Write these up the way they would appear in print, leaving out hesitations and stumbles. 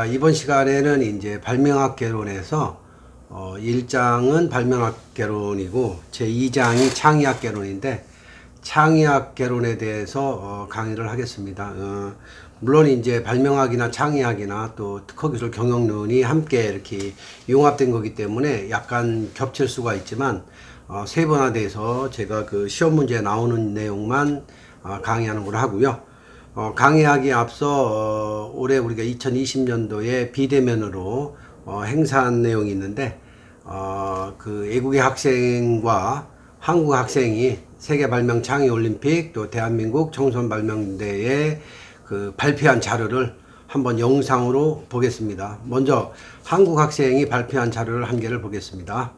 이번 시간에는 이제 발명학 개론에서 1장은 발명학 개론이고 제2장이 창의학 개론인데 창의학 개론에 대해서 강의를 하겠습니다. 물론 이제 발명학이나 창의학이나 또 특허기술 경영론이 함께 이렇게 융합된 거기 때문에 약간 겹칠 수가 있지만 세분화돼서 제가 그 시험 문제에 나오는 내용만 강의하는 걸로 하고요. 강의하기 앞서 올해 우리가 2020년도에 비대면으로 행사한 내용이 있는데 그 외국의 학생과 한국 학생이 세계 발명 창의 올림픽 또 대한민국 청소년 발명대회에 그 발표한 자료를 한번 영상으로 보겠습니다. 먼저 한국 학생이 발표한 자료를 한 개를 보겠습니다.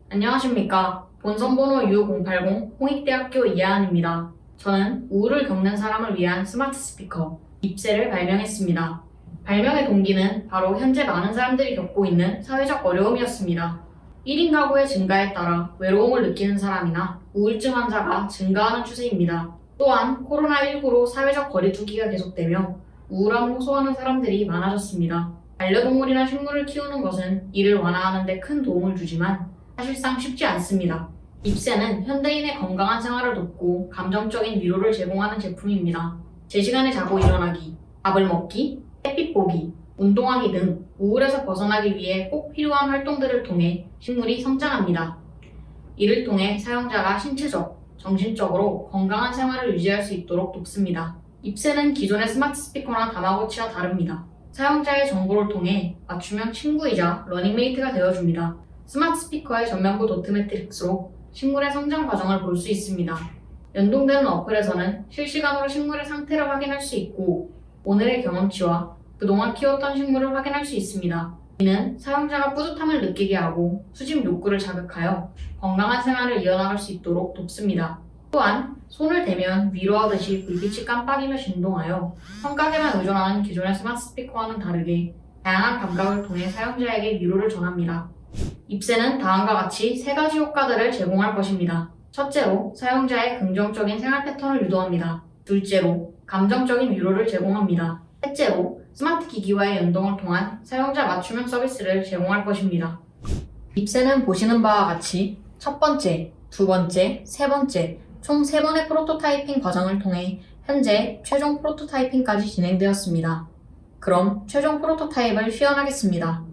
안녕하십니까. 본선번호 U080 홍익대학교 이하은입니다. 저는 우울을 겪는 사람을 위한 스마트 스피커 입새를 발명했습니다. 발명의 동기는 바로 현재 많은 사람들이 겪고 있는 사회적 어려움이었습니다. 1인 가구의 증가에 따라 외로움을 느끼는 사람이나 우울증 환자가 증가하는 추세입니다. 또한 코로나19로 사회적 거리두기가 계속되며 우울함을 호소하는 사람들이 많아졌습니다. 반려동물이나 식물을 키우는 것은 이를 완화하는 데 큰 도움을 주지만 사실상 쉽지 않습니다. 입새는 현대인의 건강한 생활을 돕고 감정적인 위로를 제공하는 제품입니다. 제 시간에 자고 일어나기, 밥을 먹기, 햇빛 보기, 운동하기 등 우울에서 벗어나기 위해 꼭 필요한 활동들을 통해 식물이 성장합니다. 이를 통해 사용자가 신체적, 정신적으로 건강한 생활을 유지할 수 있도록 돕습니다. 입새는 기존의 스마트 스피커나 다마고치와 다릅니다. 사용자의 정보를 통해 맞춤형 친구이자 러닝메이트가 되어줍니다. 스마트 스피커의 전면부 도트 매트릭스로 식물의 성장 과정을 볼 수 있습니다. 연동되는 어플에서는 실시간으로 식물의 상태를 확인할 수 있고 오늘의 경험치와 그동안 키웠던 식물을 확인할 수 있습니다. 이는 사용자가 뿌듯함을 느끼게 하고 수집 욕구를 자극하여 건강한 생활을 이어나갈 수 있도록 돕습니다. 또한 손을 대면 위로하듯이 불빛이 깜빡이며 진동하여 청각에만 의존하는 기존의 스마트 스피커와는 다르게 다양한 감각을 통해 사용자에게 위로를 전합니다. 입새는 다음과 같이 세 가지 효과들을 제공할 것입니다. 첫째로 사용자의 긍정적인 생활 패턴을 유도합니다. 둘째로 감정적인 위로를 제공합니다. 셋째로 스마트 기기와의 연동을 통한 사용자 맞춤형 서비스를 제공할 것입니다. 입새는 보시는 바와 같이 첫 번째, 두 번째, 세 번째 총 3번의 프로토타이핑 과정을 통해 현재 최종 프로토타이핑까지 진행되었습니다. 그럼 최종 프로토타입을 시연하겠습니다.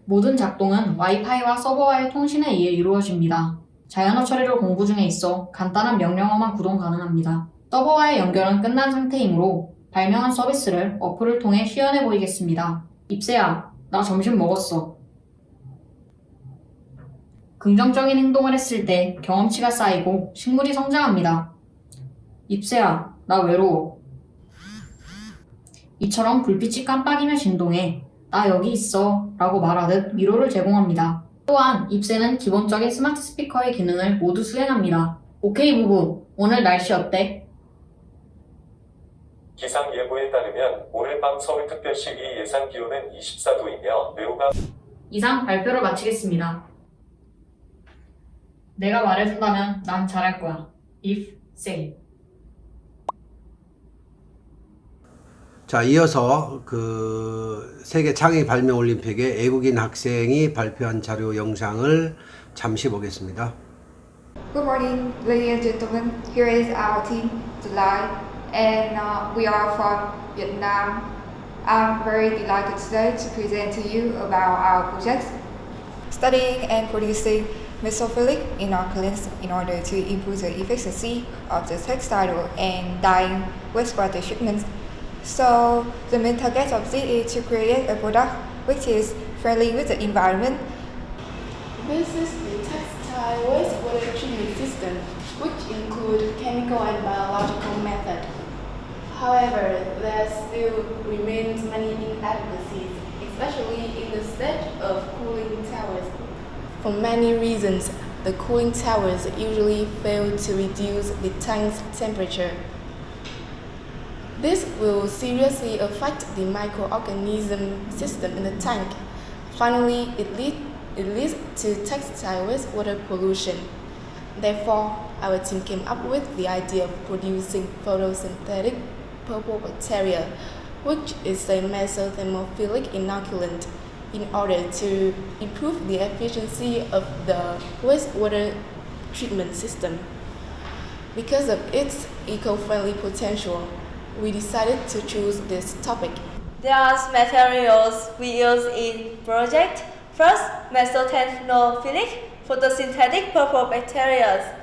모든 작동은 와이파이와 서버와의 통신에 의해 이루어집니다. 자연어 처리를 공부 중에 있어 간단한 명령어만 구동 가능합니다. 서버와의 연결은 끝난 상태이므로 발명한 서비스를 어플을 통해 시연해 보이겠습니다. 입새야, 나 점심 먹었어. 긍정적인 행동을 했을 때 경험치가 쌓이고 식물이 성장합니다. 입새야, 나 외로워. 이처럼 불빛이 깜빡이며 진동해 나 여기 있어 라고 말하듯 위로를 제공합니다. 또한 입새는 기본적인 스마트 스피커의 기능을 모두 수행합니다. 오케이 부부, 오늘 날씨 어때? 기상예보에 따르면 오늘 밤 서울특별시 예상 기온은 24도이며 매우가 이상 발표를 마치겠습니다. 내가 말해준다면 난 잘할 거야. If, say. 자, 이어서 그 세계 창의 발명 올림픽에 외국인 학생이 발표한 자료 영상을 잠시 보겠습니다. Good morning, ladies and gentlemen. Here is our team, July, and we are from Vietnam. I'm very delighted today to present to you about our projects, studying and producing mesophilic inoculants in order to improve the efficiency of the textile and dyeing wastewater treatment. So the main target of this is to create a product which is friendly with the environment. This is the textile wastewater treatment system, which include chemical and biological method. However, there still remains many inadequacies, especially in the stage of cooling towers. For many reasons, the cooling towers usually fail to reduce the tank's temperature. This will seriously affect the microorganism system in the tank. Finally, it leads to textile wastewater pollution. Therefore, our team came up with the idea of producing photosynthetic purple bacteria, which is a mesothermophilic inoculant, in order to improve the efficiency of the wastewater treatment system. Because of its eco-friendly potential, we decided to choose this topic. There are materials we use in project. First, mesothermophilic photosynthetic purple bacteria.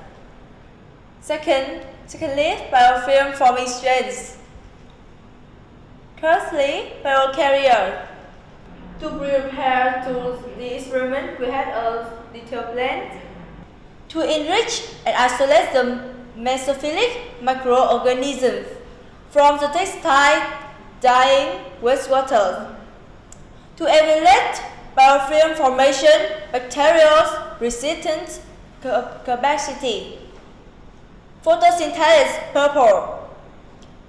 Secondly, biofilm forming strains. Thirdly, biocarrier. To prepare to the experiment, we had a detailed plan to enrich and isolate the mesophilic microorganisms from the textile dyeing wastewater. To evaluate biofilm formation, bacterial resistance capacity. Photosynthesis purple.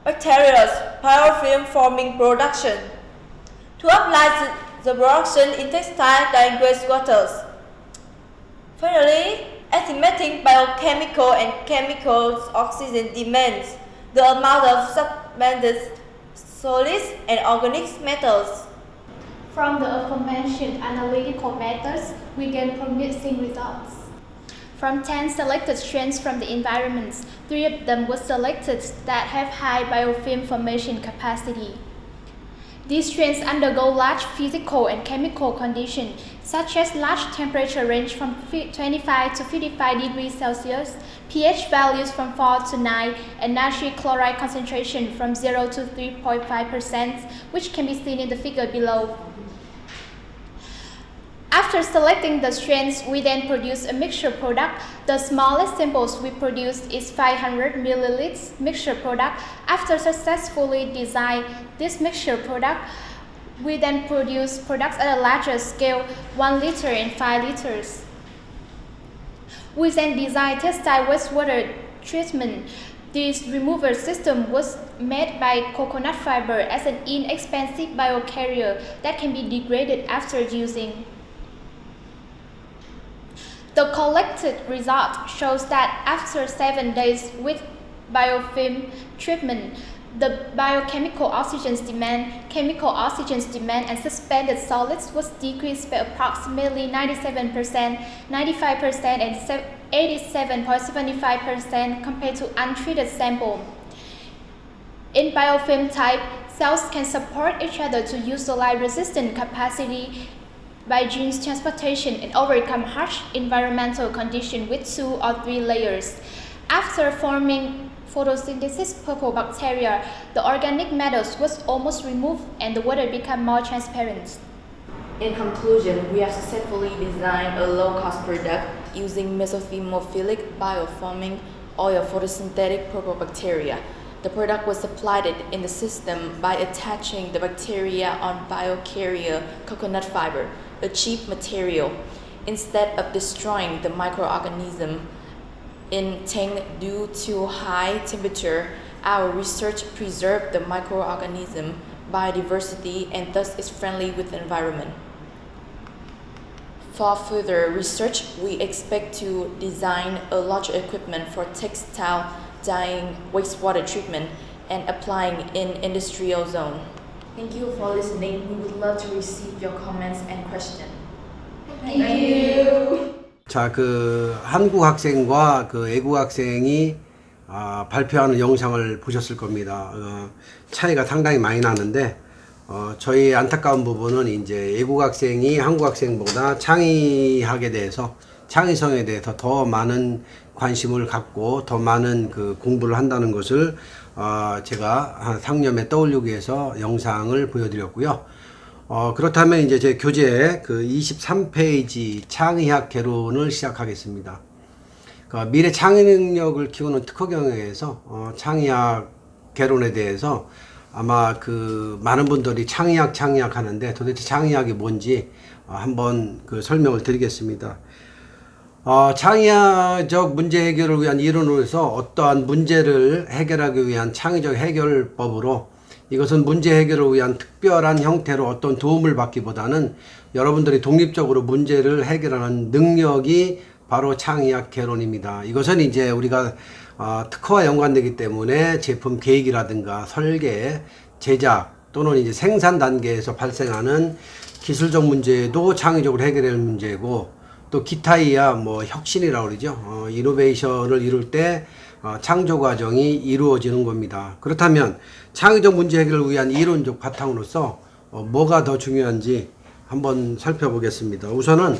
Bacterial biofilm forming production. To apply the production in textile dyeing wastewaters. Finally, estimating biochemical and chemical oxygen demands, the amount of substandard solids and organic metals. From the aforementioned analytical methods, we gain promising results. From 10 selected strains from the environments, 3 of them were selected that have high biofilm formation capacity. These strains undergo large physical and chemical conditions, such as large temperature range from 25 to 55 degrees Celsius, pH values from 4 to 9, and natrium chloride concentration from 0 to 3.5%, which can be seen in the figure below. After selecting the strains, we then produce a mixture product. The smallest samples we produced is 500 milliliters mixture product. After successfully designing this mixture product, we then produce products at a larger scale, 1 liter and 5 liters. We then design textile wastewater treatment. This removal system was made by coconut fiber as an inexpensive biocarrier that can be degraded after using. The collected result shows that after 7 days with biofilm treatment, the biochemical oxygen demand, chemical oxygen demand, and suspended solids was decreased by approximately 97%, 95%, and 87.75% compared to untreated sample. In biofilm type, cells can support each other to use solid-resistant capacity by genes transportation and overcome harsh environmental conditions with 2 or 3 layers. After forming photosynthesis purple bacteria, the organic matters was almost removed and the water became more transparent. In conclusion, we have successfully designed a low-cost product using mesothermophilic bioforming oil photosynthetic purple bacteria. The product was applied in the system by attaching the bacteria on biocarrier coconut fiber, a cheap material. Instead of destroying the microorganism in tank due to high temperature, our research preserved the microorganism biodiversity and thus is friendly with the environment. For further research, we expect to design a larger equipment for textile dyeing wastewater treatment and applying in industrial zone. Thank you for listening. We would love to receive your comments and questions. Thank you. 자, 그 한국 학생과 그 외국 학생이 발표하는 영상을 보셨을 겁니다. 차이가 상당히 많이 나는데 저희 안타까운 부분은 이제 외국 학생이 한국 학생보다 창의학에 대해서 창의성에 대해서 더 많은 관심을 갖고 더 많은 그 공부를 한다는 것을 제가 상념에 떠올리기 위해서 영상을 보여드렸고요. 그렇다면 이제 제 교재 그 23페이지 창의학 개론을 시작하겠습니다. 미래 창의 능력을 키우는 특허경영에서 창의학 개론에 대해서 아마 그 많은 분들이 창의학 하는데 도대체 창의학이 뭔지 한번 그 설명을 드리겠습니다. 창의적 문제 해결을 위한 이론으로서 어떠한 문제를 해결하기 위한 창의적 해결법으로 이것은 문제 해결을 위한 특별한 형태로 어떤 도움을 받기보다는 여러분들이 독립적으로 문제를 해결하는 능력이 바로 창의학 개론입니다. 이것은 이제 우리가 특허와 연관되기 때문에 제품 계획이라든가 설계, 제작 또는 이제 생산 단계에서 발생하는 기술적 문제도 창의적으로 해결할 문제고, 또 기타이야 뭐 혁신이라고 그러죠. 이노베이션을 이룰 때 창조 과정이 이루어지는 겁니다. 그렇다면 창의적 문제 해결을 위한 이론적 바탕으로서 뭐가 더 중요한지 한번 살펴보겠습니다. 우선은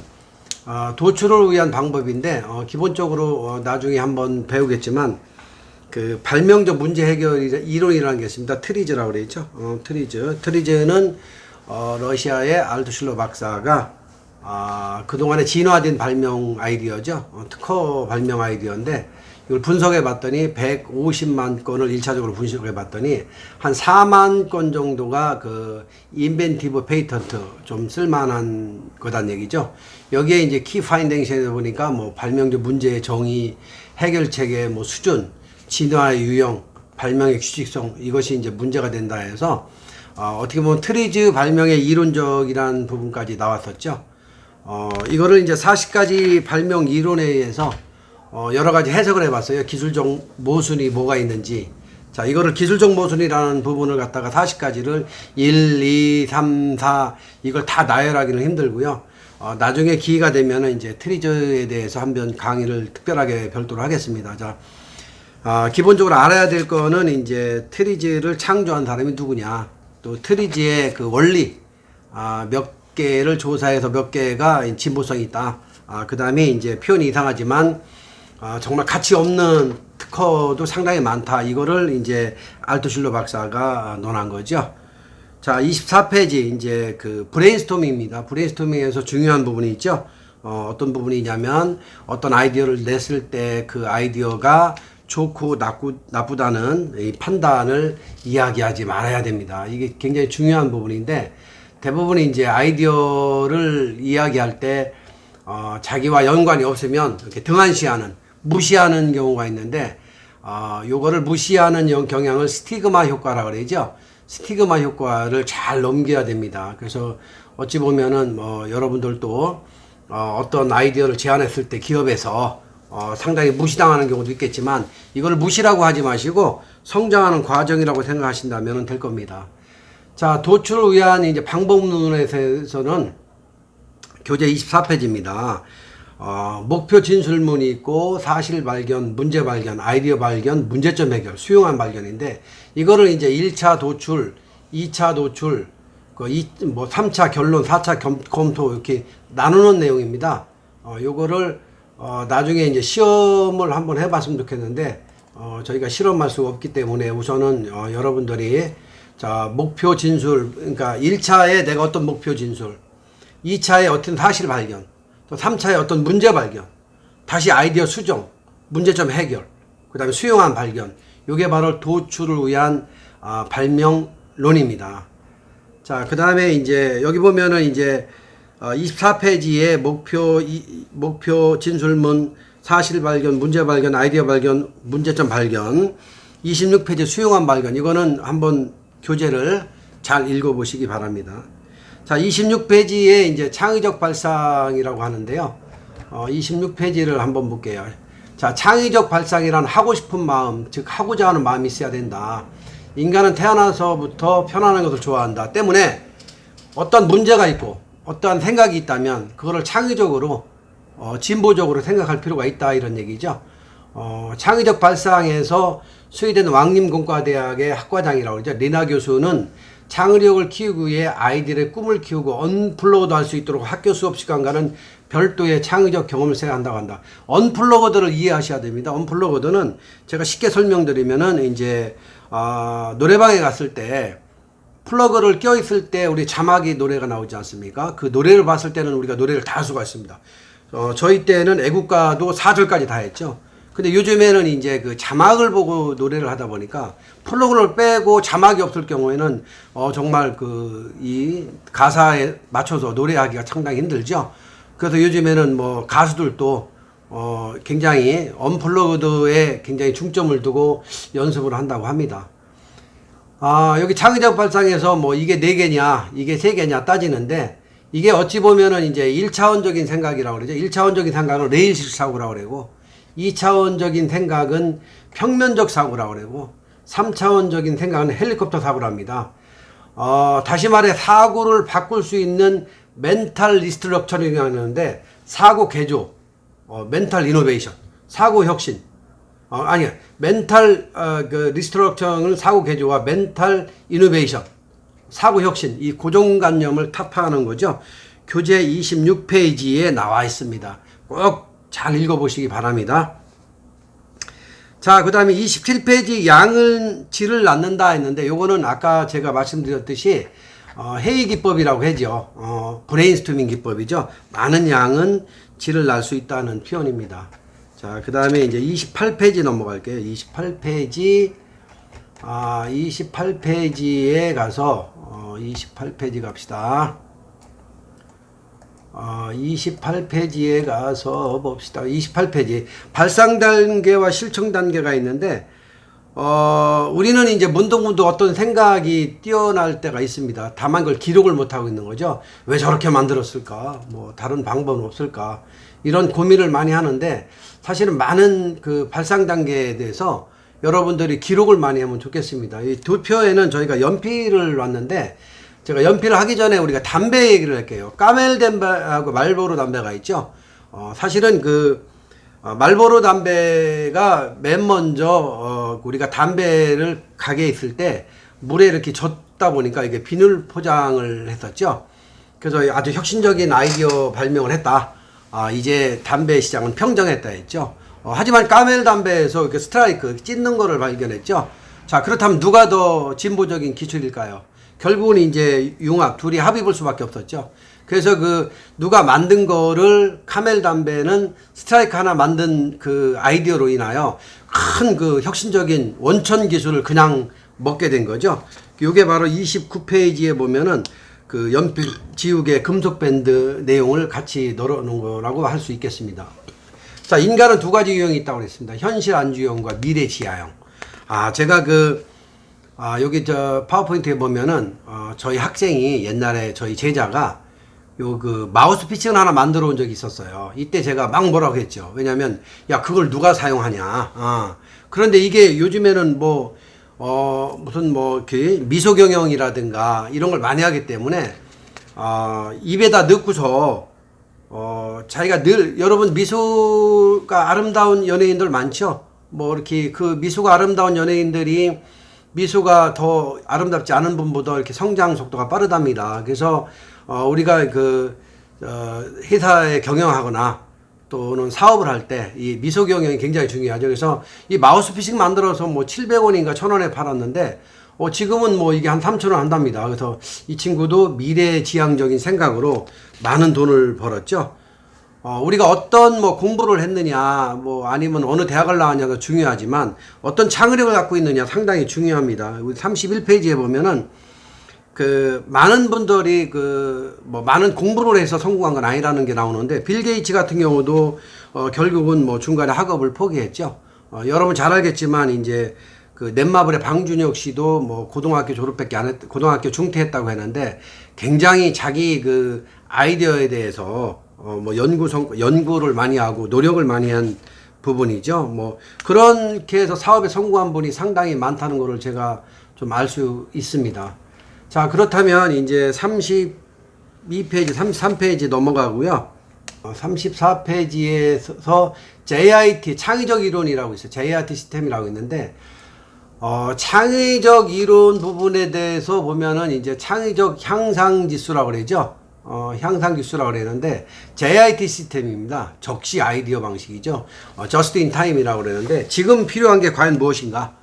도출을 위한 방법인데 기본적으로 나중에 한번 배우겠지만 그 발명적 문제 해결 이론이라는 게 있습니다. 트리즈라고 그랬죠. 트리즈는 러시아의 알투실러 박사가 그동안에 진화된 발명 아이디어죠. 특허 발명 아이디어인데 이걸 분석해 봤더니 150만 건을 1차적으로 분석해 봤더니 한 4만 건 정도가 그 인벤티브 페이턴트, 좀 쓸만한 거란 얘기죠. 여기에 이제 키 파인딩션에 보니까 뭐 발명적 문제의 정의, 해결 체계, 뭐 수준, 진화의 유형, 발명의 규칙성, 이것이 이제 문제가 된다 해서 어떻게 보면 트리즈 발명의 이론적이라는 부분까지 나왔었죠. 이거를 이제 40가지 발명 이론에 의해서 여러 가지 해석을 해봤어요. 기술적 모순이 뭐가 있는지. 자, 이거를 기술적 모순이라는 부분을 갖다가 40가지를 1, 2, 3, 4 이걸 다 나열하기는 힘들고요. 나중에 기회가 되면은 이제 트리즈에 대해서 한번 강의를 특별하게 별도로 하겠습니다. 자, 기본적으로 알아야 될 거는 이제 트리즈를 창조한 사람이 누구냐, 또 트리즈의 그 원리, 몇 개를 조사해서 몇 개가 진보성이 있다. 그 다음에 이제 표현이 이상하지만 정말 가치 없는 특허도 상당히 많다. 이거를 이제 알투실러 박사가 논한 거죠. 자, 24페이지 이제 그 브레인스토밍입니다. 브레인스토밍에서 중요한 부분이 있죠. 어떤 부분이냐면 어떤 아이디어를 냈을 때 그 아이디어가 좋고 나쁘다는 이 판단을 이야기하지 말아야 됩니다. 이게 굉장히 중요한 부분인데 대부분 이제 아이디어를 이야기할 때 자기와 연관이 없으면 이렇게 등한시하는, 무시하는 경우가 있는데 요거를 무시하는 경향을 스티그마 효과라고 그러죠. 스티그마 효과를 잘 넘겨야 됩니다. 그래서 어찌 보면은 여러분들도 어떤 아이디어를 제안했을 때 기업에서 상당히 무시당하는 경우도 있겠지만 이걸 무시라고 하지 마시고 성장하는 과정이라고 생각하신다면 될 겁니다. 자, 도출을 위한 이제 방법론에서는 교재 24페이지입니다. 목표 진술문이 있고 사실 발견, 문제 발견, 아이디어 발견, 문제점 해결, 수용한 발견인데 이거를 이제 1차 도출, 2차 도출, 3차 결론, 4차 검토 이렇게 나누는 내용입니다. 요거를 나중에 이제 시험을 한번 해봤으면 좋겠는데 저희가 실험할 수가 없기 때문에 우선은 여러분들이 자, 목표 진술, 그러니까 1차에 내가 어떤 목표 진술, 2차에 어떤 사실 발견, 또 3차에 어떤 문제 발견, 다시 아이디어 수정, 문제점 해결, 그 다음에 수용한 발견. 이게 바로 도출을 위한 발명론입니다. 자, 그 다음에 이제 여기 보면은 이제 24페이지에 목표 진술문, 사실 발견, 문제 발견, 아이디어 발견, 문제점 발견, 26페이지 수용한 발견. 이거는 한번 교재를 잘 읽어보시기 바랍니다. 자, 26페이지에 이제 창의적 발상이라고 하는데요. 26페이지를 한번 볼게요. 자, 창의적 발상이란 하고 싶은 마음, 즉 하고자 하는 마음이 있어야 된다. 인간은 태어나서부터 편안한 것을 좋아한다. 때문에 어떤 문제가 있고 어떠한 생각이 있다면 그거를 창의적으로 진보적으로 생각할 필요가 있다, 이런 얘기죠. 창의적 발상에서 스웨덴 왕림공과대학의 학과장이라고 그러죠. 리나 교수는 창의력을 키우기 위해 아이들의 꿈을 키우고 언플러그도 할 수 있도록 학교 수업 시간과는 별도의 창의적 경험을 해야 한다고 한다. 언플러그드를 이해하셔야 됩니다. 언플러그드는 제가 쉽게 설명드리면은 이제 노래방에 갔을 때 플러그를 껴있을 때 우리 자막이 노래가 나오지 않습니까? 그 노래를 봤을 때는 우리가 노래를 다 할 수가 있습니다. 저희 때는 애국가도 4절까지 다 했죠. 근데 요즘에는 이제 그 자막을 보고 노래를 하다 보니까 플러그를 빼고 자막이 없을 경우에는 정말 이 가사에 맞춰서 노래하기가 상당히 힘들죠. 그래서 요즘에는 뭐 가수들도 굉장히 언플러그드에 굉장히 중점을 두고 연습을 한다고 합니다. 여기 창의적 발상에서 뭐 이게 4개냐, 이게 3개냐 따지는데 이게 어찌 보면은 이제 1차원적인 생각이라고 그러죠. 1차원적인 생각은 레일식 사고라고 그러고, 2차원적인 생각은 평면적 사고라고 그러고, 3차원적인 생각은 헬리콥터 사고랍니다. 다시 말해 사고를 바꿀 수 있는 멘탈 리스트럭처링이라고 하는데, 사고 개조, 멘탈 이노베이션, 사고 혁신, 멘탈 그 리스트럭처링은 사고 개조와 멘탈 이노베이션, 사고 혁신, 이 고정관념을 타파하는 거죠. 교재 26페이지에 나와 있습니다. 꼭 잘 읽어보시기 바랍니다. 자, 그 다음에 27페이지 양은 질을 낳는다 했는데, 요거는 아까 제가 말씀드렸듯이 회의 기법이라고 하죠. 브레인스토밍 기법이죠. 많은 양은 질을 낳을 수 있다는 표현입니다. 자, 그 다음에 이제 28페이지 넘어갈게요. 28페이지, 28페이지에 가서, 28페이지 갑시다. 28페이지에 가서 봅시다. 28페이지. 발상 단계와 실천 단계가 있는데, 우리는 이제 문득문득 어떤 생각이 뛰어날 때가 있습니다. 다만 그걸 기록을 못하고 있는 거죠. 왜 저렇게 만들었을까? 뭐, 다른 방법은 없을까? 이런 고민을 많이 하는데, 사실은 많은 그 발상 단계에 대해서 여러분들이 기록을 많이 하면 좋겠습니다. 이 두 표에는 저희가 연필을 놨는데, 제가 연필을 하기 전에 우리가 담배 얘기를 할게요. 까멜 담배하고 말보로 담배가 있죠. 사실은 그 말보로 담배가 맨 먼저 우리가 담배를 가게에 있을 때 물에 이렇게 젓다 보니까 이게 비닐 포장을 했었죠. 그래서 아주 혁신적인 아이디어 발명을 했다. 이제 담배 시장은 평정했다 했죠. 하지만 까멜 담배에서 이렇게 스트라이크 찢는 거를 발견했죠. 자, 그렇다면 누가 더 진보적인 기술일까요? 결국은 이제 융합, 둘이 합의볼 수밖에 없었죠. 그래서 그 누가 만든 거를 카멜 담배는 스트라이크 하나 만든 그 아이디어로 인하여 큰 그 혁신적인 원천 기술을 그냥 먹게 된 거죠. 이게 바로 29페이지에 보면은 그 연필 지우개 금속 밴드 내용을 같이 넣어놓은 거라고 할 수 있겠습니다. 자, 인간은 두 가지 유형이 있다고 그랬습니다. 현실 안주형과 미래 지향형. 제가 여기 저 파워포인트에 보면은 저희 학생이 옛날에 저희 제자가 요 그 마우스피싱을 하나 만들어 온 적이 있었어요. 이때 제가 막 뭐라고 했죠. 왜냐면 야, 그걸 누가 사용하냐. 그런데 이게 요즘에는 뭐 무슨 뭐 이렇게 미소 경영이라든가 이런 걸 많이 하기 때문에 입에다 넣고서 자기가 늘 여러분 미소가 아름다운 연예인들 많죠. 뭐 이렇게 그 미소가 아름다운 연예인들이 미소가 더 아름답지 않은 분보다 이렇게 성장 속도가 빠르답니다. 그래서 우리가 그 회사에 경영하거나 또는 사업을 할 때 이 미소 경영이 굉장히 중요하죠. 그래서 이 마우스피싱 만들어서 뭐 700원인가 1000원에 팔았는데 지금은 뭐 이게 한 3000원 한답니다. 그래서 이 친구도 미래지향적인 생각으로 많은 돈을 벌었죠. 우리가 어떤 뭐 공부를 했느냐, 뭐 아니면 어느 대학을 나왔냐가 중요하지만 어떤 창의력을 갖고 있느냐 상당히 중요합니다. 우리 31페이지에 보면은 그 많은 분들이 그 뭐 많은 공부를 해서 성공한 건 아니라는 게 나오는데 빌 게이츠 같은 경우도 결국은 뭐 중간에 학업을 포기했죠. 여러분 잘 알겠지만 이제 그 넷마블의 방준혁 씨도 뭐 고등학교 졸업밖에 안 했, 고등학교 중퇴했다고 했는데 굉장히 자기 그 아이디어에 대해서 뭐 연구를 많이 하고 노력을 많이 한 부분이죠. 뭐 그렇게 해서 사업에 성공한 분이 상당히 많다는 것을 제가 좀 알 수 있습니다. 자, 그렇다면 이제 32페이지, 33페이지 넘어가고요. 34페이지에서 JIT 창의적 이론이라고 있어요. JIT 시스템이라고 있는데 창의적 이론 부분에 대해서 보면은 이제 창의적 향상 지수라고 그러죠. 향상 지수라고 그러는데 JIT 시스템입니다. 적시 아이디어 방식이죠. Just in Time이라고 그러는데 지금 필요한 게 과연 무엇인가?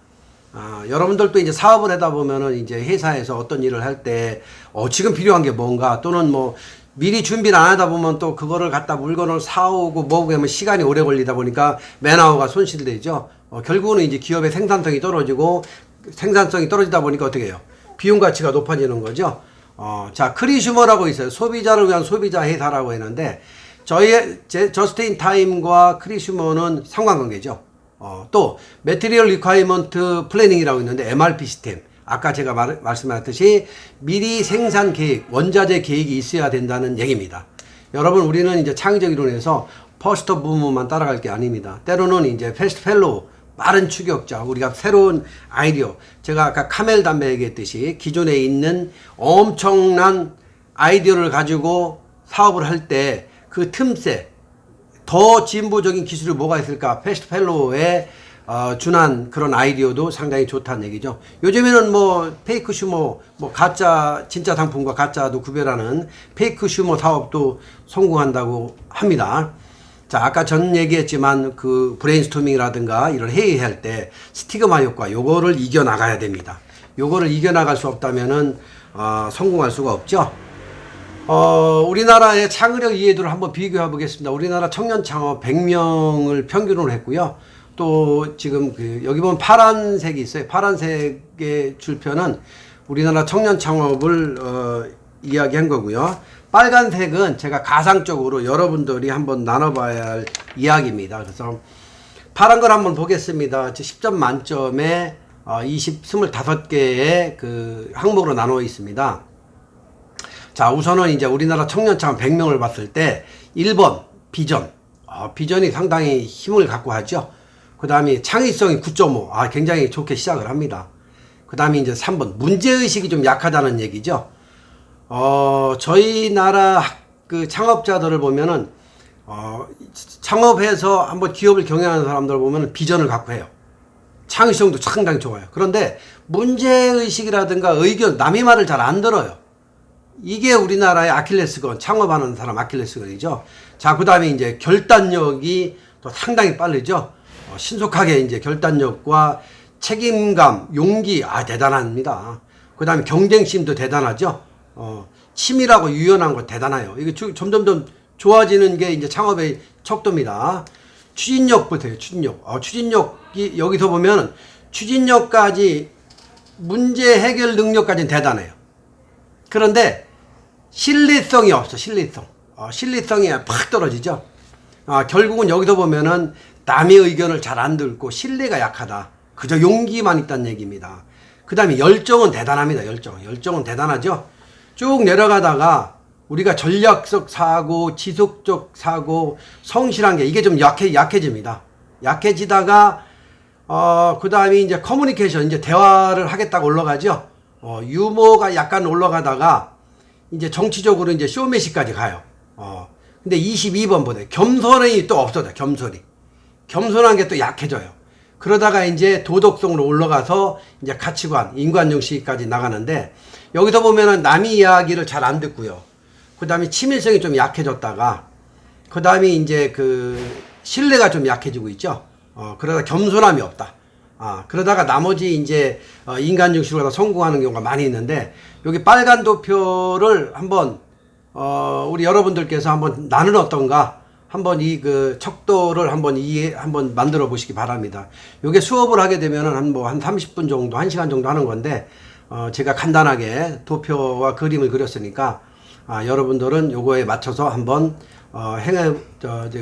여러분들도 이제 사업을 하다 보면은 이제 회사에서 어떤 일을 할 때 지금 필요한 게 뭔가 또는 뭐 미리 준비를 안 하다 보면 또 그거를 갖다 물건을 사오고 뭐고 하면 시간이 오래 걸리다 보니까 맨아웃가 손실되죠. 결국은 이제 기업의 생산성이 떨어지고 생산성이 떨어지다 보니까 어떻게 해요? 비용 가치가 높아지는 거죠. 자, 크리슈머라고 있어요. 소비자를 위한 소비자 회사라고 했는데 저희의 저스트인 타임과 크리슈머는 상관관계죠. 또 매트리얼 리콰이먼트 플래닝이라고 있는데 MRP 시스템. 아까 제가 말씀하셨듯이 미리 생산 계획, 원자재 계획이 있어야 된다는 얘기입니다. 여러분, 우리는 이제 창의적 이론에서 퍼스트 무브만 따라갈 게 아닙니다. 때로는 이제 패스트 펠로우, 빠른 추격자, 우리가 새로운 아이디어, 제가 아까 카멜 담배 얘기했듯이 기존에 있는 엄청난 아이디어를 가지고 사업을 할 때 그 틈새, 더 진보적인 기술이 뭐가 있을까? 패스트 펠로우에 준한 그런 아이디어도 상당히 좋다는 얘기죠. 요즘에는 뭐 페이크 슈머, 뭐 가짜, 진짜 상품과 가짜도 구별하는 페이크 슈머 사업도 성공한다고 합니다. 자, 아까 전 얘기했지만 그 브레인스토밍이라든가 이런 회의할 때 스티그마 효과, 요거를 이겨나가야 됩니다. 요거를 이겨나갈 수 없다면은 성공할 수가 없죠. 우리나라의 창의력 이해도를 한번 비교해 보겠습니다. 우리나라 청년 창업 100명을 평균으로 했고요. 또 지금 여기 보면 파란색이 있어요. 파란색의 줄표는 우리나라 청년 창업을 이야기한 거고요. 빨간색은 제가 가상적으로 여러분들이 한번 나눠봐야 할 이야기입니다. 그래서 파란 걸 한번 보겠습니다. 10점 만점에 25개의 그 항목으로 나누어 있습니다. 자, 우선은 이제 우리나라 청년 창업 100명을 봤을 때 1번 비전. 비전이 상당히 힘을 갖고 하죠. 그 다음에 창의성이 9.5. 굉장히 좋게 시작을 합니다. 그 다음에 이제 3번 문제의식이 좀 약하다는 얘기죠. 저희 나라 그 창업자들을 보면은 창업해서 한번 기업을 경영하는 사람들을 보면은 비전을 갖고 해요. 창의성도 상당히 좋아요. 그런데 문제의식이라든가 의견, 남의 말을 잘 안 들어요. 이게 우리나라의 아킬레스건, 창업하는 사람 아킬레스건이죠. 자, 그 다음에 이제 결단력이 또 상당히 빠르죠. 신속하게 이제 결단력과 책임감, 용기, 대단합니다. 그 다음에 경쟁심도 대단하죠. 치밀하고 유연한 거 대단해요. 이게 점점점 좋아지는 게 이제 창업의 척도입니다. 추진력부터요, 추진력. 추진력이 여기서 보면 추진력까지 문제 해결 능력까지는 대단해요. 그런데 신뢰성이 없어, 신뢰성. 신뢰성이 팍 떨어지죠. 결국은 여기서 보면은 남의 의견을 잘 안 듣고 신뢰가 약하다. 그저 용기만 있다는 얘기입니다. 그 다음에 열정은 대단합니다. 열정은 대단하죠. 쭉 내려가다가 우리가 전략적 사고, 지속적 사고, 성실한 게 이게 좀 약해집니다. 약해지다가 그 다음에 이제 커뮤니케이션, 이제 대화를 하겠다고 올라가죠. 유머가 약간 올라가다가 이제 정치적으로 이제 쇼매시까지 가요. 근데 22번 보다 겸손이 또 없어져. 겸손한 게 또 약해져요. 그러다가 이제 도덕성으로 올라가서 이제 가치관, 인간중시까지 나가는데 여기서 보면은 남의 이야기를 잘 안 듣고요. 그 다음에 치밀성이 좀 약해졌다가 그 다음에 이제 그 신뢰가 좀 약해지고 있죠. 그러다 겸손함이 없다. 그러다가 나머지 이제 인간 중심으로 가서 성공하는 경우가 많이 있는데 여기 빨간 도표를 한번 우리 여러분들께서 한번 나는 어떤가 한번 이 그 척도를 한번 만들어 보시기 바랍니다. 요게 수업을 하게 되면은 한 30분 정도, 1시간 정도 하는 건데 제가 간단하게 도표와 그림을 그렸으니까 여러분들은 요거에 맞춰서 한번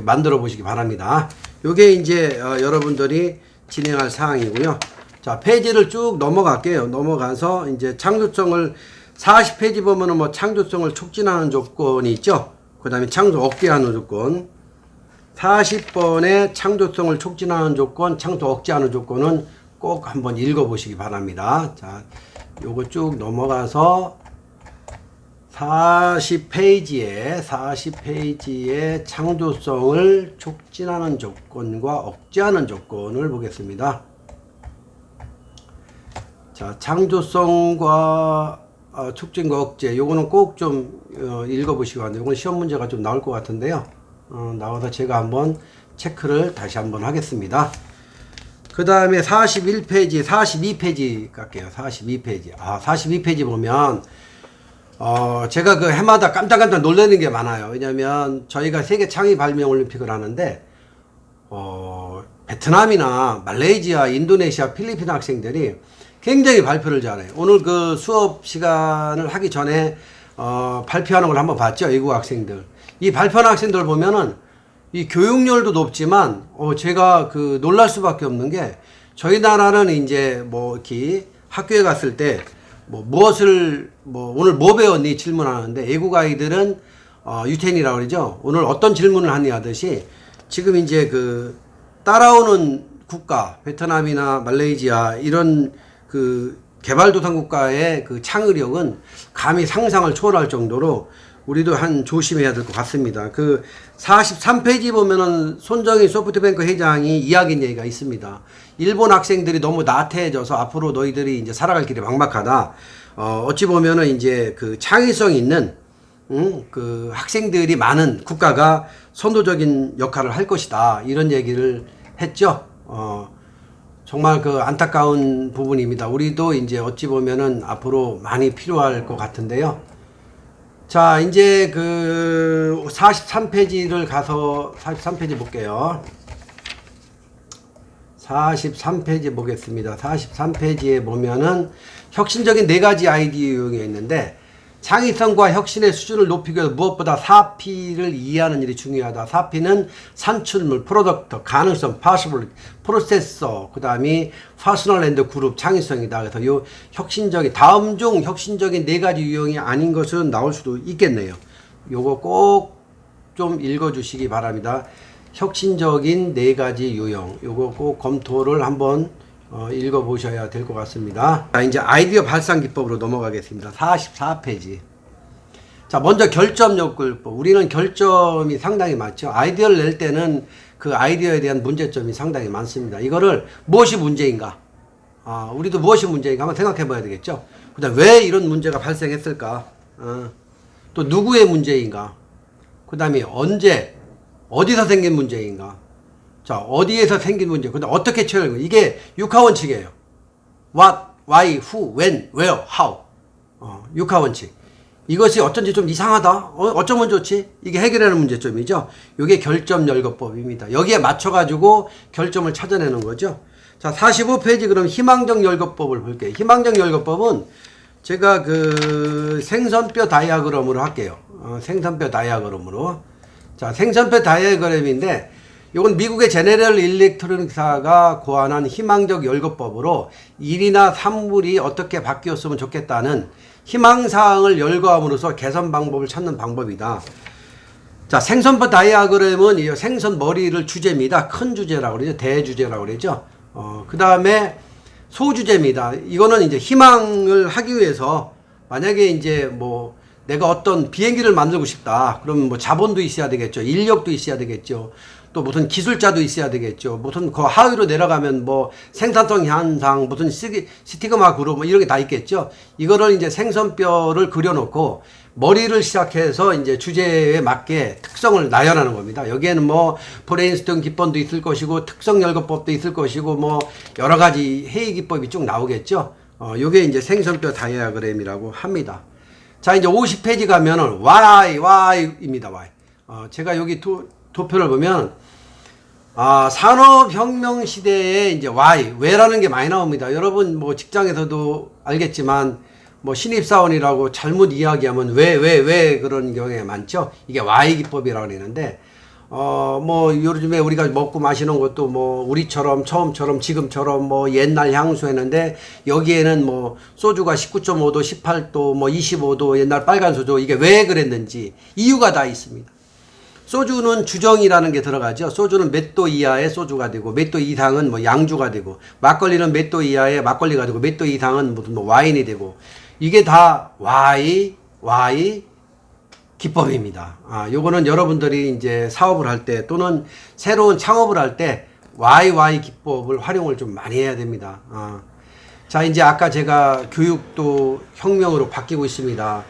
만들어 보시기 바랍니다. 요게 이제 여러분들이 진행할 사항이고요. 자, 페이지를 쭉 넘어갈게요. 넘어가서 이제 창조성을 40페이지 보면은 뭐 창조성을 촉진하는 조건이 있죠. 그 다음에 창조 억제하는 조건. 40번의 창조성을 촉진하는 조건, 창조 억제하는 조건은 꼭 한번 읽어보시기 바랍니다. 자, 요거 쭉 넘어가서 40페이지에 창조성을 촉진하는 조건과 억제하는 조건을 보겠습니다. 자, 창조성과 촉진과 억제, 요거는 꼭 좀 읽어보시기 바랍니다. 요건 시험 문제가 좀 나올 것 같은데요. 나와서 제가 한번 체크를 다시 한번 하겠습니다. 그 다음에 42페이지 갈게요. 42페이지. 42페이지 보면 제가 그 해마다 깜짝깜짝 놀라는 게 많아요. 왜냐면 저희가 세계 창의 발명 올림픽을 하는데 베트남이나 말레이시아, 인도네시아, 필리핀 학생들이 굉장히 발표를 잘해요. 오늘 그 수업 시간을 하기 전에 발표하는 걸 한번 봤죠. 외국 학생들. 이 발표하는 학생들 보면은 이 교육열도 높지만 제가 그 놀랄 수밖에 없는 게 저희 나라는 이제 뭐 이렇게 학교에 갔을 때 뭐 무엇을 오늘 뭐 배웠니 질문하는데 외국 아이들은 유텐이라고 그러죠. 오늘 어떤 질문을 하니 하듯이 지금 이제 그 따라오는 국가 베트남이나 말레이시아 이런 그 개발도상국가의 그 창의력은 감히 상상을 초월할 정도로 우리도 한 조심해야 될 것 같습니다. 그 43페이지 보면은 손정희 소프트뱅크 회장이 이야기한 얘기가 있습니다. 일본 학생들이 너무 나태해져서 앞으로 너희들이 이제 살아갈 길이 막막하다. 어찌 보면은 이제 그 창의성 있는 그 학생들이 많은 국가가 선도적인 역할을 할 것이다. 이런 얘기를 했죠. 정말 그 안타까운 부분입니다. 우리도 이제 어찌 보면은 앞으로 많이 필요할 것 같은데요. 자, 이제 그 43페이지를 가서 43페이지 볼게요. 43페이지 보겠습니다. 43페이지에 보면은 혁신적인 4가지 아이디어 유형이 있는데 창의성과 혁신의 수준을 높이기 위해 무엇보다 4P를 이해하는 일이 중요하다. 4P는 산출물, 프로덕트, 가능성, possibility, 프로세서, 그 다음이 퍼스널 앤드 그룹, 창의성이다. 그래서 요 혁신적인, 다음 중 혁신적인 4가지 유형이 아닌 것은 나올 수도 있겠네요. 요거 꼭 좀 읽어주시기 바랍니다. 혁신적인 4가지 유형. 요거 꼭 검토를 한번 읽어보셔야 될 것 같습니다. 자, 이제 아이디어 발상 기법으로 넘어가겠습니다. 44페이지. 자, 먼저 결점 요구법. 우리는 결점이 상당히 많죠. 아이디어를 낼 때는 그 아이디어에 대한 문제점이 상당히 많습니다. 이거를 무엇이 문제인가? 우리도 무엇이 문제인가 한번 생각해 봐야 되겠죠. 그 다음 왜 이런 문제가 발생했을까? 또 누구의 문제인가? 그 다음에 언제, 어디서 생긴 문제인가? 자, 어디에서 생긴 문제, 그 다음 어떻게 처리하는 거. 이게 육하원칙이에요. What, why, who, when, where, how. 육하원칙. 이것이 어쩐지 좀 이상하다. 어쩌면 좋지? 이게 해결하는 문제점이죠. 이게 결점 열거법입니다. 여기에 맞춰가지고 결점을 찾아내는 거죠. 자, 45페이지 그럼 희망적 열거법을 볼게요. 희망적 열거법은 제가 그 생선뼈 다이아그램으로 할게요. 생선뼈 다이아그램으로. 자, 생선뼈 다이아그램인데 이건 미국의 제네럴 일렉트로닉사가 고안한 희망적 열거법으로 일이나 산물이 어떻게 바뀌었으면 좋겠다는 희망사항을 열거함으로써 개선 방법을 찾는 방법이다. 자, 생선뼈 다이아그램은 이 생선 머리를 주제입니다. 큰 주제라고 그러죠. 대주제라고 그러죠. 그 다음에 소주제입니다. 이거는 이제 희망을 하기 위해서 만약에 이제 뭐 내가 어떤 비행기를 만들고 싶다. 그러면 뭐 자본도 있어야 되겠죠. 인력도 있어야 되겠죠. 또 무슨 기술자도 있어야 되겠죠. 무슨 그 하위로 내려가면 뭐 생산성 향상, 무슨 스티그마 그룹 뭐 이런 게 다 있겠죠. 이거를 이제 생선뼈를 그려놓고 머리를 시작해서 이제 주제에 맞게 특성을 나열하는 겁니다. 여기에는 뭐 브레인스토밍 기법도 있을 것이고 특성 열거법도 있을 것이고 뭐 여러 가지 회의 기법이 쭉 나오겠죠. 요게 이제 생선뼈 다이아그램이라고 합니다. 자, 이제 50페이지 가면은 why입니다. why. 제가 여기 도표를 보면 산업혁명 시대에 이제 왜라는 게 많이 나옵니다. 여러분 뭐 직장에서도 알겠지만 뭐 신입사원이라고 잘못 이야기하면 왜 그런 경우가 많죠. 이게 why 기법이라고 그러는데 뭐 요즘에 우리가 먹고 마시는 것도 뭐 우리처럼 처음처럼 지금처럼 뭐 옛날 향수했는데 여기에는 뭐 소주가 19.5도 18도 뭐 25도 옛날 빨간 소주 이게 왜 그랬는지 이유가 다 있습니다. 소주는 주정이라는 게 들어가죠. 소주는 몇 도 이하의 소주가 되고 몇 도 이상은 뭐 양주가 되고 막걸리는 몇 도 이하의 막걸리가 되고 몇 도 이상은 무슨 뭐 와인이 되고 이게 다 why 기법입니다. 요거는 여러분들이 이제 사업을 할 때 또는 새로운 창업을 할 때 why 기법을 활용을 좀 많이 해야 됩니다. 자, 이제 아까 제가 교육도 혁명으로 바뀌고 있습니다.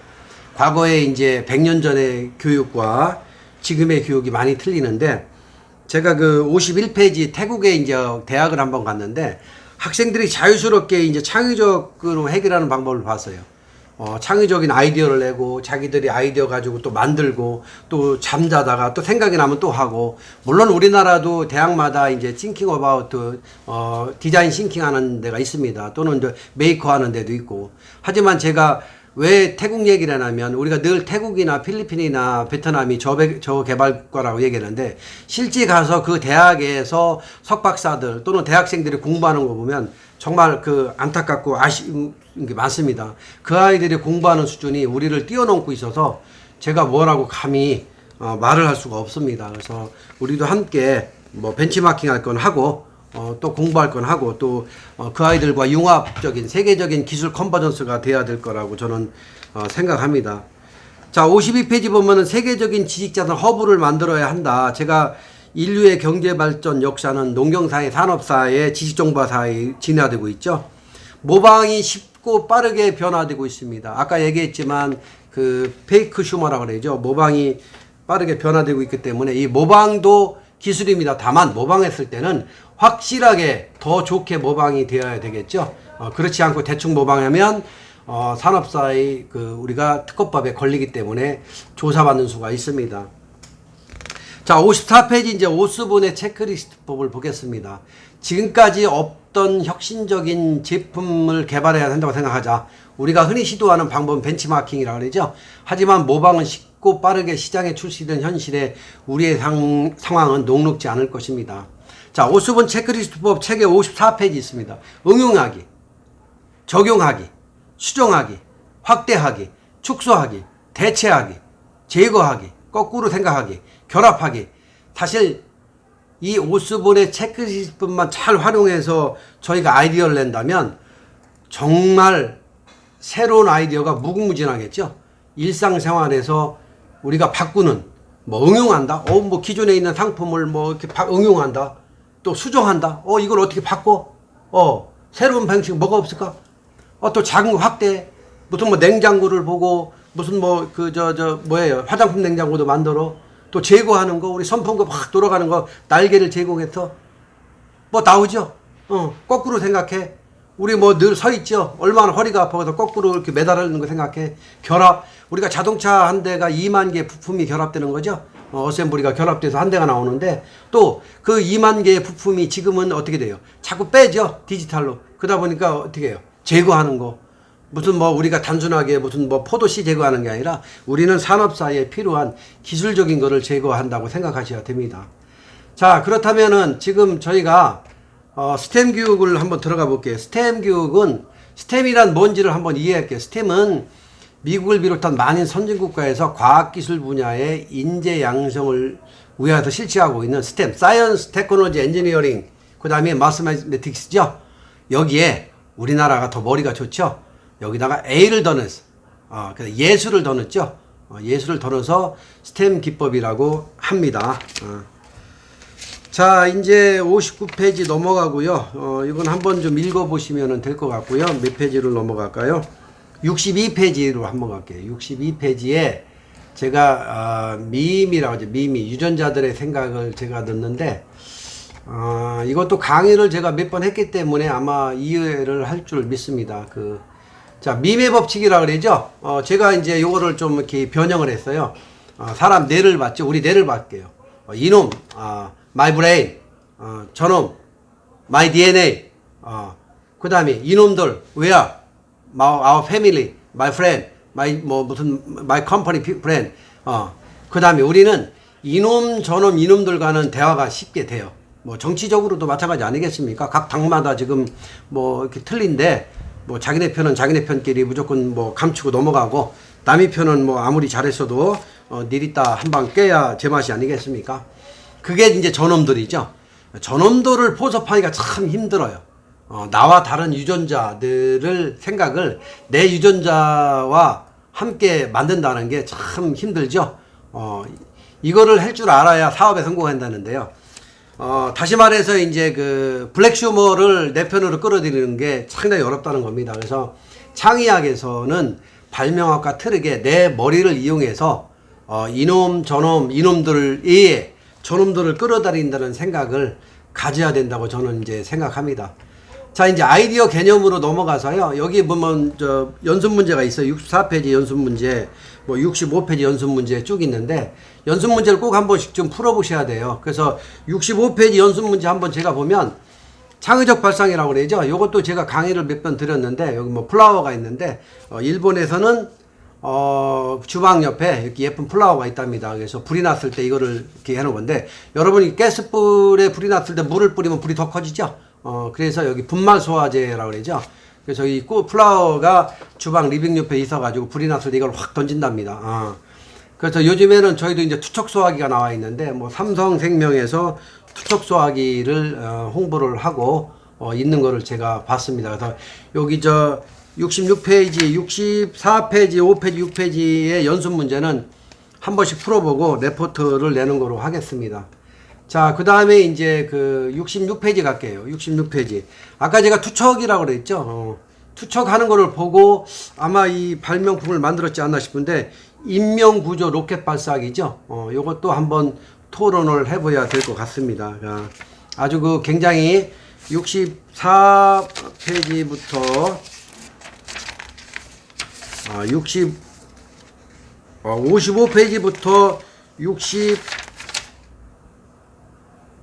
과거에 이제 100년 전의 교육과 지금의 교육이 많이 틀리는데 제가 그 51페이지 태국에 이제 대학을 한번 갔는데 학생들이 자유스럽게 이제 창의적으로 해결하는 방법을 봤어요. 창의적인 아이디어를 내고 자기들이 아이디어 가지고 또 만들고 또 잠자다가 또 생각이 나면 또 하고 물론 우리나라도 대학마다 이제 thinking about 디자인 싱킹 하는 데가 있습니다. 또는 이제 메이커 하는 데도 있고 하지만 제가 왜 태국 얘기를 하냐면 우리가 늘 태국이나 필리핀이나 베트남이 저개발과라고 얘기하는데 실제 가서 그 대학에서 석박사들 또는 대학생들이 공부하는 거 보면 정말 그 안타깝고 아쉬운 게 많습니다. 그 아이들이 공부하는 수준이 우리를 뛰어넘고 있어서 제가 뭐라고 감히 말을 할 수가 없습니다. 그래서 우리도 함께 뭐 벤치마킹 할 건 하고 또 공부할 건 하고 또 그 아이들과 융합적인 세계적인 기술 컨버전스가 돼야 될 거라고 저는 생각합니다. 자, 52페이지 보면은 세계적인 지식자들 허브를 만들어야 한다. 제가 인류의 경제 발전 역사는 농경사회, 산업사회, 지식정보사회에 진화되고 있죠. 모방이 쉽고 빠르게 변화되고 있습니다. 아까 얘기했지만 그 페이크 슈머라고 그러죠. 모방이 빠르게 변화되고 있기 때문에 이 모방도 기술입니다. 다만 모방했을 때는 확실하게 더 좋게 모방이 되어야 되겠죠. 그렇지 않고 대충 모방하면 산업사의 그 우리가 특허법에 걸리기 때문에 조사받는 수가 있습니다. 자, 54페이지 이제 오스본의 체크리스트법을 보겠습니다. 지금까지 없던 혁신적인 제품을 개발해야 한다고 생각하자. 우리가 흔히 시도하는 방법은 벤치마킹이라고 그러죠. 하지만 모방은 쉽고 빠르게 시장에 출시된 현실에 우리의 상황은 녹록지 않을 것입니다. 자, 오스본 체크리스트법 책에 54페이지 있습니다. 응용하기, 적용하기, 수정하기, 확대하기, 축소하기, 대체하기, 제거하기, 거꾸로 생각하기, 결합하기. 사실 이 오스본의 체크리스트법만 잘 활용해서 저희가 아이디어를 낸다면 정말 새로운 아이디어가 무궁무진하겠죠. 일상생활에서 우리가 바꾸는 뭐 응용한다. 뭐 기존에 있는 상품을 뭐 이렇게 응용한다. 또 수정한다. 이걸 어떻게 바꿔? 새로운 방식 뭐가 없을까? 또 작은 확대. 무슨 뭐 냉장고를 보고 무슨 뭐 뭐예요? 화장품 냉장고도 만들어. 또 제거하는 거, 우리 선풍기 확 돌아가는 거 날개를 제공해서 뭐 나오죠. 거꾸로 생각해. 우리 뭐 늘 서 있죠. 얼마나 허리가 아파서 거꾸로 이렇게 매달리는 거 생각해. 결합. 우리가 자동차 한 대가 2만 개 부품이 결합되는 거죠. 어셈블리가 결합돼서 한 대가 나오는데 또 그 2만 개의 부품이 지금은 어떻게 돼요? 자꾸 빼죠. 디지털로. 그러다 보니까 어떻게 해요? 제거하는 거. 무슨 뭐 우리가 단순하게 무슨 뭐 포도씨 제거하는 게 아니라 우리는 산업사에 필요한 기술적인 거를 제거한다고 생각하셔야 됩니다. 자, 그렇다면은 지금 저희가 스템 교육을 한번 들어가 볼게요. 스템 교육은 스템이란 뭔지를 한번 이해할게요. 스템은 미국을 비롯한 많은 선진국가에서 과학기술 분야의 인재 양성을 위해서 실시하고 있는 스템, 사이언스, 테크놀로지, 엔지니어링, 그 다음에 마스매틱스죠. 여기에 우리나라가 더 머리가 좋죠. 여기다가 A를 더 넣었어. 예술을 더 넣었죠. 예술을 더 넣어서 스템 기법이라고 합니다. 자, 이제 59페이지 넘어가고요. 이건 한번 좀 읽어보시면 될 것 같고요. 몇 페이지로 넘어갈까요? 62페이지로 한번 갈게요. 62페이지에 제가 미임이라고 하죠. 미미 유전자들의 생각을 제가 넣는데 이것도 강의를 제가 몇 번 했기 때문에 아마 이해를 할 줄 믿습니다. 자, 밈의 법칙이라고 그러죠. 제가 이제 요거를 좀 이렇게 변형을 했어요. 사람 뇌를 봤죠. 우리 뇌를 볼게요. 이놈, my brain, 저놈, my DNA, 그 다음에 이놈들, where, our family, my friend, my company friend, 그 다음에 우리는 이놈, 저놈, 이놈들과는 대화가 쉽게 돼요. 뭐 정치적으로도 마찬가지 아니겠습니까? 각 당마다 지금 뭐 이렇게 틀린데, 뭐 자기네 편은 자기네 편끼리 무조건 뭐 감추고 넘어가고 남의 편은 뭐 아무리 잘했어도 니리따 한 방 깨야 제맛이 아니겠습니까? 그게 이제 저놈들이죠. 저놈들을 포섭하기가 참 힘들어요. 나와 다른 유전자들을 생각을 내 유전자와 함께 만든다는 게 참 힘들죠. 이거를 할 줄 알아야 사업에 성공한다는데요. 다시 말해서 이제 그 블랙 슈머를 내 편으로 끌어들이는 게 상당히 어렵다는 겁니다. 그래서 창의학에서는 발명학과 트릭에 내 머리를 이용해서 이놈 저놈 이놈들이 저놈들을 끌어들인다는 생각을 가져야 된다고 저는 이제 생각합니다. 자, 이제 아이디어 개념으로 넘어가서요. 여기 보면 연습 문제가 있어요. 64페이지 연습 문제, 뭐 65페이지 연습 문제 쭉 있는데 연습 문제를 꼭 한 번씩 좀 풀어보셔야 돼요. 그래서 65페이지 연습 문제 한번 제가 보면 창의적 발상이라고 그러죠. 이것도 제가 강의를 몇 번 드렸는데 여기 뭐 플라워가 있는데 일본에서는 주방 옆에 이렇게 예쁜 플라워가 있답니다. 그래서 불이 났을 때 이거를 이렇게 해놓은 건데 여러분이 가스불에 불이 났을 때 물을 뿌리면 불이 더 커지죠. 그래서 여기 분말 소화제라고 그러죠. 그래서 이 플라워가 주방 리빙 옆에 있어가지고 불이 났을 때 이걸 확 던진답니다. 그래서 요즘에는 저희도 이제 투척 소화기가 나와 있는데 뭐 삼성생명에서 투척 소화기를 홍보를 하고 있는 거를 제가 봤습니다. 그래서 여기 66페이지, 64페이지, 5페이지, 6페이지의 연습 문제는 한 번씩 풀어보고 레포트를 내는 거로 하겠습니다. 자, 그 다음에 이제 그 66페이지 갈게요. 66페이지. 아까 제가 투척이라고 그랬죠. 투척하는 거를 보고 아마 이 발명품을 만들었지 않나 싶은데 인명구조 로켓 발사기죠. 요것도 한번 토론을 해봐야 될 것 같습니다. 아주 그 굉장히 64페이지부터 55페이지부터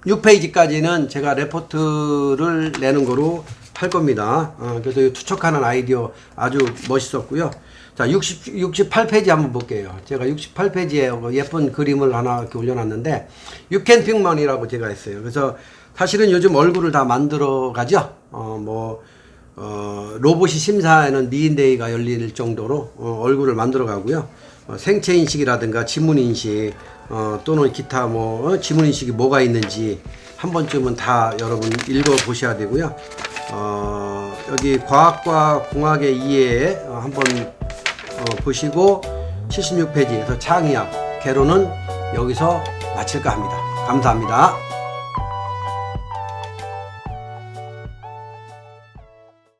66페이지까지는 제가 레포트를 내는 거로 할 겁니다. 그래서 투척하는 아이디어 아주 멋있었고요. 자, 68페이지 한번 볼게요. 제가 68페이지에 예쁜 그림을 하나 이렇게 올려놨는데, You can pick money라고 제가 했어요. 그래서 사실은 요즘 얼굴을 다 만들어 가죠. 로봇이 심사하는 미인데이가 열릴 정도로 얼굴을 만들어 가고요. 생체인식이라든가 지문인식, 또는 기타 지문인식이 뭐가 있는지 한 번쯤은 다 여러분 읽어 보셔야 되고요. 여기 과학과 공학의 이해 한번 보시고 76페이지에서 창의학 개론은 여기서 마칠까 합니다. 감사합니다.